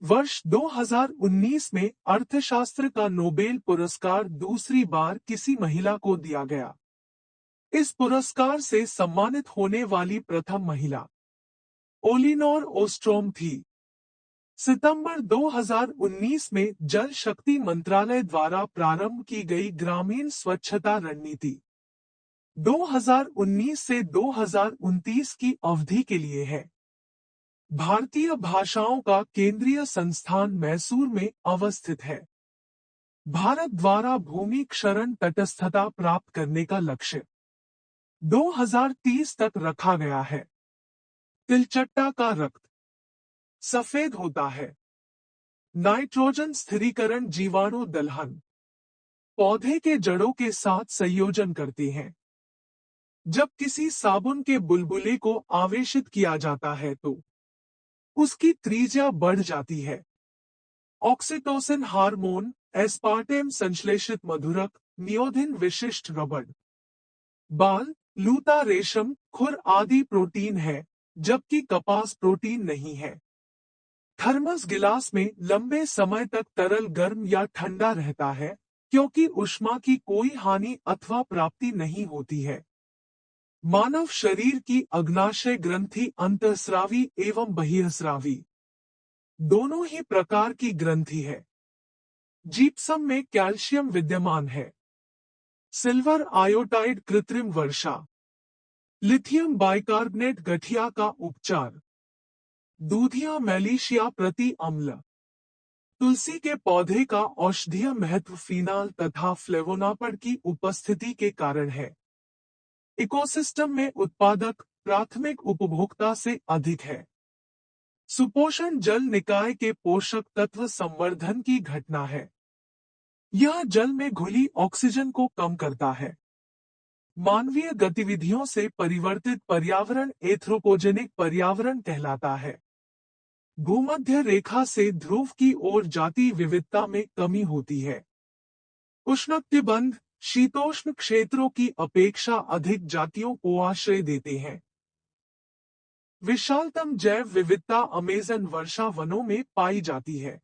वर्ष 2019 में अर्थशास्त्र का नोबेल पुरस्कार दूसरी बार किसी महिला को दिया गया। इस पुरस्कार से सम्मानित होने वाली प्रथम महिला ओलिनोर ओस्ट्रोम थी। सितंबर 2019 में जल शक्ति मंत्रालय द्वारा प्रारंभ की गई ग्रामीण स्वच्छता रणनीति 2019 से 2029 की अवधि के लिए है। भारतीय भाषाओं का केंद्रीय संस्थान मैसूर में अवस्थित है। भारत द्वारा भूमि क्षरण तटस्थता प्राप्त करने का लक्ष्य 2030 तक रखा गया है। तिलचट्टा का रक्त सफेद होता है। नाइट्रोजन स्थिरीकरण जीवाणु दलहन पौधे के जड़ों के साथ संयोजन करती हैं। जब किसी साबुन के बुलबुले को आवेशित किया जाता है तो उसकी त्रिज्या बढ़ जाती है। ऑक्सीटोसिन हार्मोन, एस्पार्टेम संश्लेषित मधुरक, नियोडिन विशिष्ट रबड़, बाल, लूता रेशम, खुर आदि प्रोटीन है, जबकि कपास प्रोटीन नहीं है। थर्मस गिलास में लंबे समय तक तरल गर्म या ठंडा रहता है क्योंकि ऊष्मा की कोई हानि अथवा प्राप्ति नहीं होती है। मानव शरीर की अग्नाशय ग्रंथि अंतःस्रावी एवं बहिःस्रावी दोनों ही प्रकार की ग्रंथि है। जीप्सम में कैल्शियम विद्यमान है। सिल्वर आयोडाइड कृत्रिम वर्षा, लिथियम बाइकार्बोनेट गठिया का उपचार, दूधिया मेलिशिया प्रति अम्ल, तुलसी के पौधे का औषधीय महत्व फिनाल तथा फ्लेवोनॉइड की उपस्थिति के कारण है। इकोसिस्टम में उत्पादक प्राथमिक उपभोक्ता से अधिक है। सुपोषण जल निकाय के पोषक तत्व संवर्धन की घटना है। यह जल में घुली ऑक्सीजन को कम करता है। मानवीय गतिविधियों से परिवर्तित पर्यावरण एंथ्रोपोजेनिक पर्यावरण कहलाता है। भूमध्य रेखा से ध्रुव की ओर जाति विविधता में कमी होती है। उष्णकटिबंध शीतोष्ण क्षेत्रों की अपेक्षा अधिक जातियों को आश्रय देते हैं। विशालतम जैव विविधता अमेज़न वर्षा वनों में पाई जाती है।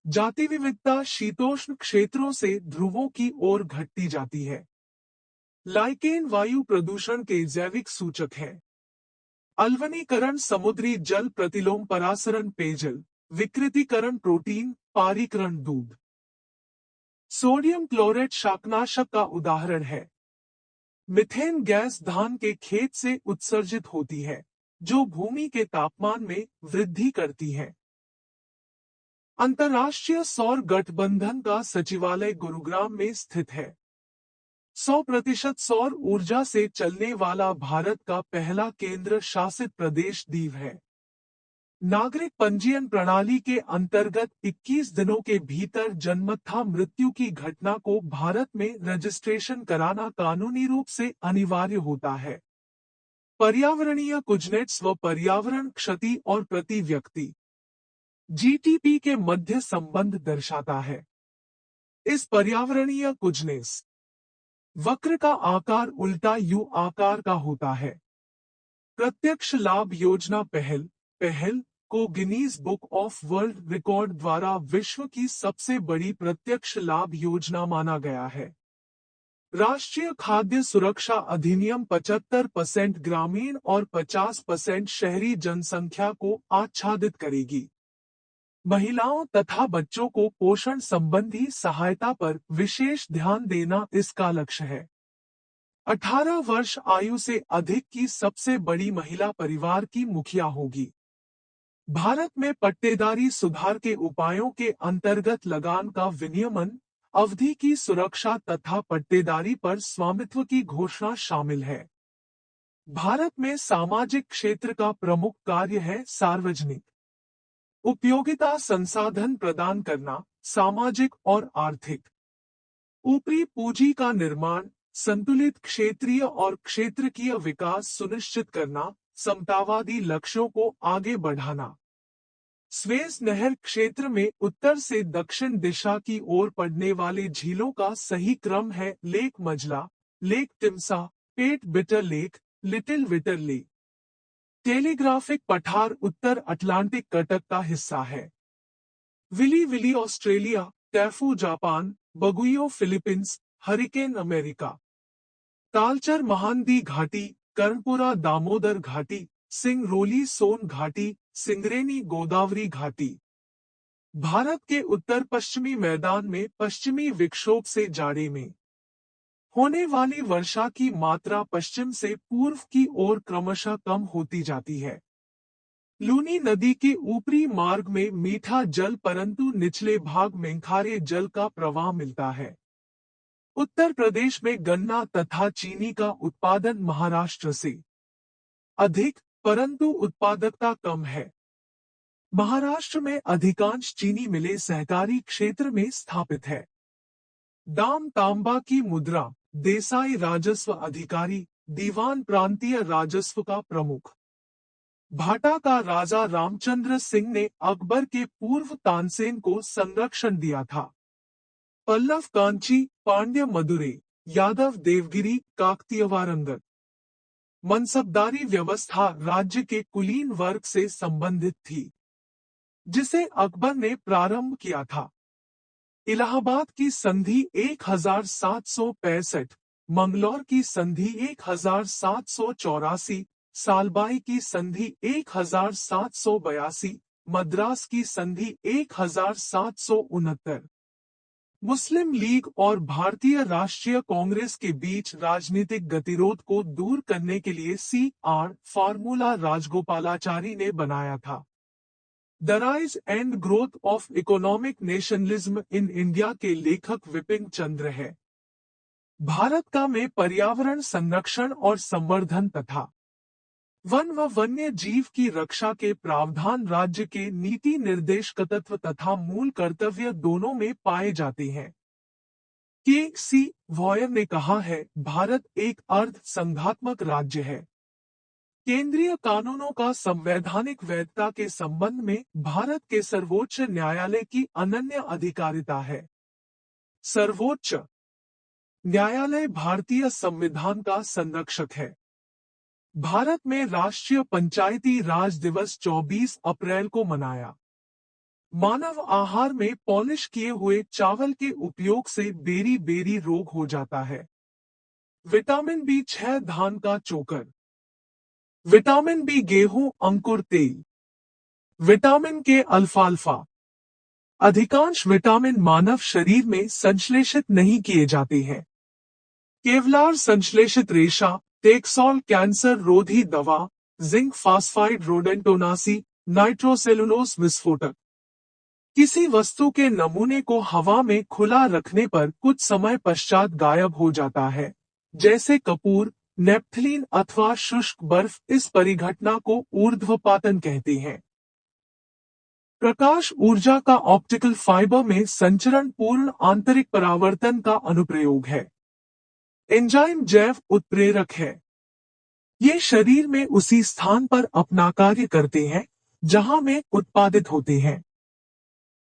जाति विविधता शीतोष्ण क्षेत्रों से ध्रुवों की ओर घटती जाती है। लाइकेन वायु प्रदूषण के जैविक सूचक है। अल्वनीकरण समुद्री जल प्रतिलोम परासरण पेयजल, विकृतीकरण प्रोटीन, पारीकरण दूध। सोडियम क्लोराइड शाकनाशक का उदाहरण है। मिथेन गैस धान के खेत से उत्सर्जित होती है, जो भूमि के तापमान में वृद्धि करती है। अंतर्राष्ट्रीय सौर गठबंधन का सचिवालय गुरुग्राम में स्थित है। 100% सौर ऊर्जा से चलने वाला भारत का पहला केंद्र शासित प्रदेश दीव है। नागरिक पंजीयन प्रणाली के अंतर्गत 21 दिनों के भीतर जन्मथा मृत्यु की घटना को भारत में रजिस्ट्रेशन कराना कानूनी रूप से अनिवार्य होता है। पर्यावरणीय कुजनेट्स व पर्यावरण क्षति और प्रति व्यक्ति जीटीपी के मध्य संबंध दर्शाता है। इस पर्यावरणीय कुजनेस वक्र का आकार उल्टा यू आकार का होता है। प्रत्यक्ष लाभ योजना पहल को Guinness book of world record द्वारा विश्व की सबसे बड़ी प्रत्यक्ष लाभ योजना माना गया है। राष्ट्रीय खाद्य सुरक्षा अधिनियम 75% ग्रामीण और 50% शहरी जनसंख्या को आच्छादित करेगी। महिलाओं तथा बच्चों को पोषण संबंधी सहायता पर विशेष ध्यान देना इसका लक्ष्य है। 18 वर्ष आयु से अधिक की सबसे बड़ी महिला परिवार की मुखिया होगी। भारत में पट्टेदारी सुधार के उपायों के अंतर्गत लगान का विनियमन, अवधि की सुरक्षा तथा पट्टेदारी पर स्वामित्व की घोषणा शामिल है। भारत में सामाजिक क्षेत्र का प्रमुख कार्य है सार्वजनिक उपयोगिता संसाधन प्रदान करना, सामाजिक और आर्थिक ऊपरी पूंजी का निर्माण, संतुलित क्षेत्रीय और क्षेत्रकीय विकास सुनिश्चित करना, समतावादी लक्ष्यों को आगे बढ़ाना। स्वेज नहर क्षेत्र में उत्तर से दक्षिण दिशा की ओर पड़ने वाले झीलों का सही क्रम है लेक मजला, लेक टिम्सा, पेट bitter lake, little bitter lake. Telegraphic पठार उत्तर अटलांटिक कटक का हिस्सा है। Willy willy Australia, typhoon Japan, Baguio Philippines, hurricane America. Talcher Mahanadi घाटी, कर्णपुरा दामोदर घाटी, सिंगरौली सोन घाटी, सिंगरेनी गोदावरी घाटी। भारत के उत्तर पश्चिमी मैदान में पश्चिमी विक्षोभ से जाड़े में होने वाली वर्षा की मात्रा पश्चिम से पूर्व की ओर क्रमशः कम होती जाती है। लूनी नदी के ऊपरी मार्ग में मीठा जल परंतु निचले भाग में खारे जल का प्रवाह मिलता है। उत्तर प्रदेश में गन्ना तथा चीनी का उत्पादन महाराष्ट्र से अधिक परंतु उत्पादकता कम है। महाराष्ट्र में अधिकांश चीनी मिलें सहकारी क्षेत्र में स्थापित है। दाम तांबा की मुद्रा, देसाई राजस्व अधिकारी, दीवान प्रांतीय राजस्व का प्रमुख। भाटा का राजा रामचंद्र सिंह ने अकबर के पूर्व तानसेन को संरक्षण दिया था। पल्लव कांची, पांड्य मदुरै, यादव देवगिरी, काकतीय वारंगल। मनसबदारी व्यवस्था राज्य के कुलीन वर्ग से संबंधित थी, जिसे अकबर ने प्रारंभ किया था। इलाहाबाद की संधि 1765, मंगलौर की संधि 1784, सालबाई की संधि 1782, मद्रास की संधि 1769। मुस्लिम लीग और भारतीय राष्ट्रीय कांग्रेस के बीच राजनीतिक गतिरोध को दूर करने के लिए CR फार्मूला राजगोपालाचारी ने बनाया था। The rise and growth of economic nationalism in India के लेखक विपिन चंद्र है। भारत का में पर्यावरण संरक्षण और संवर्धन तथा वन व वन्य जीव की रक्षा के प्रावधान राज्य के नीति निर्देशक तत्व तथा मूल कर्तव्य दोनों में पाए जाते हैं। KC वॉयर ने कहा है, भारत एक अर्ध संघात्मक राज्य है। केंद्रीय कानूनों का संवैधानिक वैधता के संबंध में भारत के सर्वोच्च न्यायालय की अनन्य अधिकारिता है। सर्वोच्च न्यायालय भारतीय संविधान का संरक्षक है। भारत में राष्ट्रीय पंचायती राज दिवस 24 अप्रैल को मनाया। मानव आहार में पॉलिश किए हुए चावल के उपयोग से बेरी बेरी रोग हो जाता है। विटामिन B6 धान का चोकर, विटामिन B गेहूं अंकुर तेल, विटामिन K अल्फाल्फा। अधिकांश विटामिन मानव शरीर में संश्लेषित नहीं किए जाते हैं। केवलार संश्लेषित रेशा, टेक्सॉल कैंसर रोधी दवा, जिंक फास्फाइड रोडेंटोनासी, नाइट्रोसेलुलोज विस्फोटक। किसी वस्तु के नमूने को हवा में खुला रखने पर कुछ समय पश्चात गायब हो जाता है, जैसे कपूर, नेप्थलीन अथवा शुष्क बर्फ। इस परिघटना को ऊर्ध्वपातन कहते हैं। प्रकाश ऊर्जा का ऑप्टिकल फाइबर में संचरण पूर्ण आंतरिक परावर्तन का अनुप्रयोग है। एंजाइम जैव उत्प्रेरक है। ये शरीर में उसी स्थान पर अपना कार्य करते हैं जहां में उत्पादित होते हैं।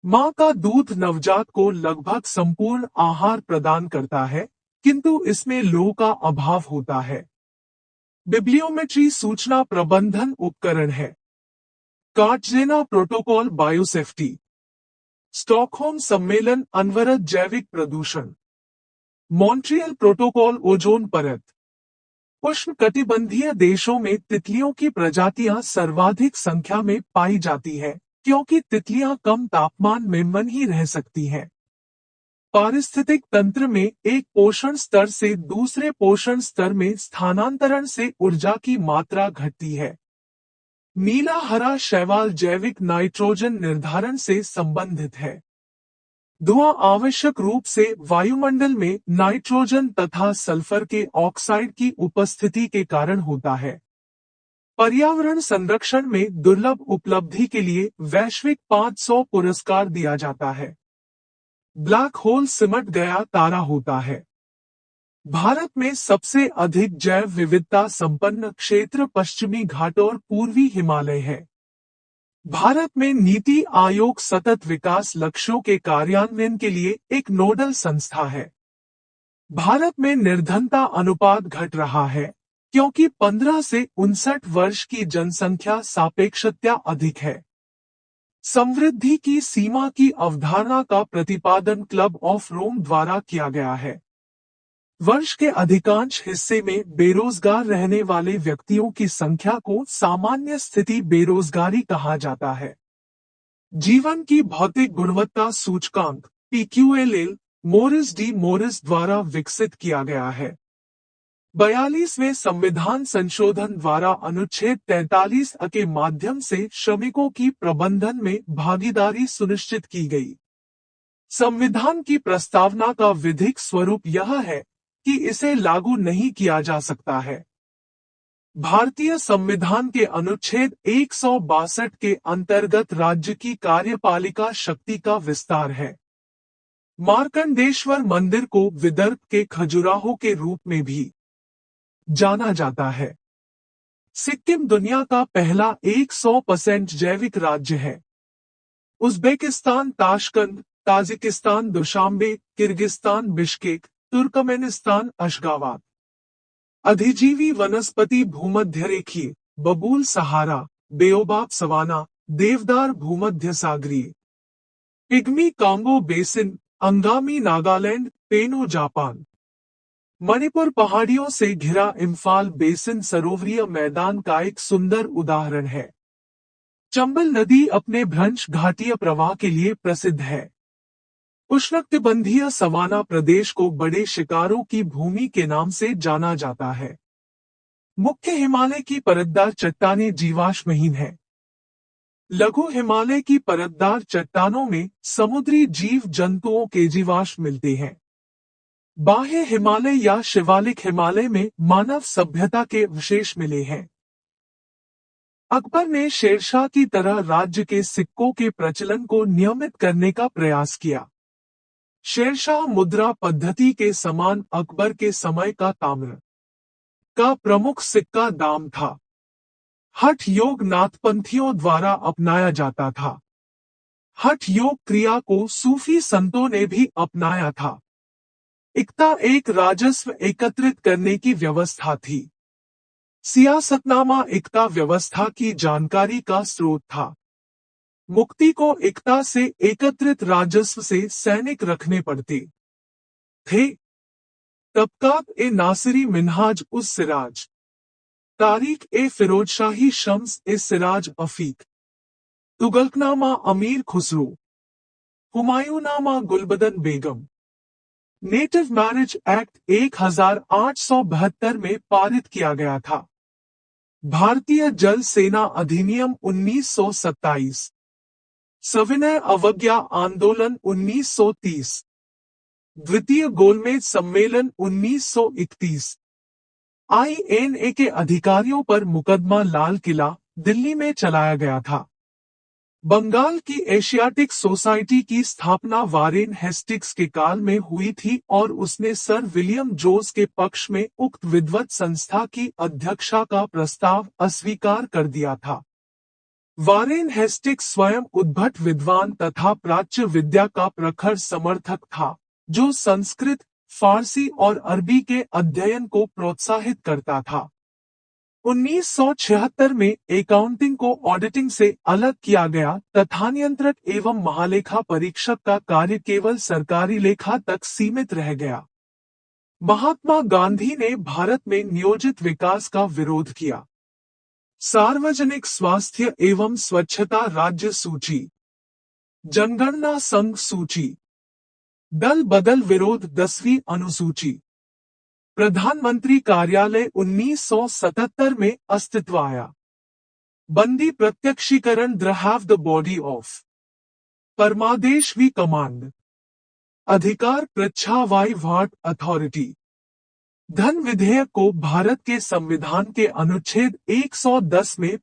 मां का दूध नवजात को लगभग संपूर्ण आहार प्रदान करता है, किंतु इसमें लौह का अभाव होता है। बिब्लियोमेट्री सूचना प्रबंधन उपकरण है। कार्टजेना प्रोटोकॉल बायोसेफ्टी। स्टॉकहोम सम्मेलन अनवरत जैविक प्रदूषण। मॉन्ट्रियल प्रोटोकॉल ओजोन परत। उष्णकटिबंधीय देशों में तितलियों की प्रजातियां सर्वाधिक संख्या में पाई जाती है, क्योंकि तितलियां कम तापमान में मन ही रह सकती हैं। पारिस्थितिक तंत्र में एक पोषण स्तर से दूसरे पोषण स्तर में स्थानांतरण से ऊर्जा की मात्रा घटती है। नीला हरा शैवाल जैविक नाइट्रोजन निर्धारण से संबंधित है। धुआं आवश्यक रूप से वायुमंडल में नाइट्रोजन तथा सल्फर के ऑक्साइड की उपस्थिति के कारण होता है। पर्यावरण संरक्षण में दुर्लभ उपलब्धि के लिए वैश्विक 500 पुरस्कार दिया जाता है। ब्लैक होल सिमट गया तारा होता है। भारत में सबसे अधिक जैव विविधता संपन्न क्षेत्र पश्चिमी घाट और पूर्वी हिमालय है। भारत में नीति आयोग सतत विकास लक्ष्यों के कार्यान्वयन के लिए एक नोडल संस्था है। भारत में निर्धनता अनुपात घट रहा है, क्योंकि 15 से 59 वर्ष की जनसंख्या सापेक्षतया अधिक है। समृद्धि की सीमा की अवधारणा का प्रतिपादन क्लब ऑफ रोम द्वारा किया गया है। वर्ष के अधिकांश हिस्से में बेरोजगार रहने वाले व्यक्तियों की संख्या को सामान्य स्थिति बेरोजगारी कहा जाता है। जीवन की भौतिक गुणवत्ता सूचकांक PQLL मोरिस डी मोरिस द्वारा विकसित किया गया है। 42वें संविधान संशोधन द्वारा अनुच्छेद 43A के माध्यम से श्रमिकों की प्रबंधन में भागीदारी सुनिश्चित की गई। संविधान की प्रस्तावना का विधिक स्वरूप यह है कि इसे लागू नहीं किया जा सकता है। भारतीय संविधान के अनुच्छेद 162 के अंतर्गत राज्य की कार्यपालिका शक्ति का विस्तार है। मार्कंडेश्वर मंदिर को विदर्भ के खजुराहो के रूप में भी जाना जाता है। सिक्किम दुनिया का पहला 100% जैविक राज्य है। Uzbekistan Tashkent, Tajikistan Dushanbe, Kyrgyzstan Bishkek, Turkmenistan Ashgabat. अधिजीवी वनस्पति भूमध्यरेखीय, बबूल सहारा, बेओबाब सवाना, देवदार भूमध्य सागरीय। Pygmy Congo basin, Angami Nagaland, पेनो जापान। मणिपुर पहाड़ियों से घिरा इम्फाल बेसिन सरोवरीय मैदान का एक सुंदर उदाहरण है। चंबल नदी अपने भ्रंश घाटीय प्रवाह के लिए प्रसिद्ध है। उष्णकटिबंधीय सवाना प्रदेश को बड़े शिकारों की भूमि के नाम से जाना जाता है। मुख्य हिमालय की परतदार चट्टानें जीवाश्महीन है। लघु हिमालय की परतदार चट्टानों में समुद्री जीव जंतुओं के जीवाश्म मिलते हैं। बाह्य हिमालय या शिवालिक हिमालय में मानव सभ्यता के अवशेष मिले हैं। अकबर ने शेरशाह की तरह राज्य के सिक्कों के प्रचलन को नियमित करने का प्रयास किया। शेरशाह मुद्रा पद्धति के समान अकबर के समय का ताम्र का प्रमुख सिक्का दाम था। हठ योग नाथपंथियों द्वारा अपनाया जाता था। हठ योग क्रिया को सूफी संतों ने भी अपनाया था। इक्ता एक राजस्व एकत्रित करने की व्यवस्था थी। सियासतनामा इक्ता व्यवस्था की जानकारी का स्रोत था। मुक्ति को इक्ता से एकत्रित राजस्व से सैनिक रखने पड़ते थे। तबकात ए नासिरी मिन्हाज उस सिराज, तारीख ए फिरोजशाही शम्स ए सिराज अफीक, तुगलकनामा अमीर खुसरो, हुमायूंनामा गुलबदन बेगम। नेटिव मैरिज एक्ट 1872 में पारित किया गया था। भारतीय जल सेना अधिनियम 1927, सविनय अवज्ञा आंदोलन 1930, द्वितीय गोलमेज सम्मेलन 1931, INA के अधिकारियों पर मुकदमा लाल किला, दिल्ली में चलाया गया था। बंगाल की एशियाटिक सोसाइटी की स्थापना वारेन हेस्टिंग्स के काल में हुई थी और उसने सर विलियम जोस के पक्ष में उक्त विद्वत संस्था की अध्यक्षा का प्रस्ताव अस्वीकार कर दिया था। वारेन हेस्टिंग्स स्वयं उद्भट विद्वान तथा प्राच्य विद्या का प्रखर समर्थक था, जो संस्कृत, फारसी और अरबी के अध्ययन को प्रोत्साहित करता था। 1976 में अकाउंटिंग को ऑडिटिंग से अलग किया गया तथा नियंत्रक एवं महालेखा परीक्षक का कार्य केवल सरकारी लेखा तक सीमित रह गया। महात्मा गांधी ने भारत में नियोजित विकास का विरोध किया। सार्वजनिक स्वास्थ्य एवं स्वच्छता राज्य सूची, जनगणना संघ सूची, दल बदल विरोध 10वीं अनुसूची, प्रधानमंत्री कार्यालय 1977 में अस्तित्व आया। बंदी प्रत्यक्षीकरण the have the body of परमादेश वी कमांड, अधिकार पृच्छावाई वाट अथॉरिटी। धन विधेयक को भारत के संविधान के अनुच्छेद 110 में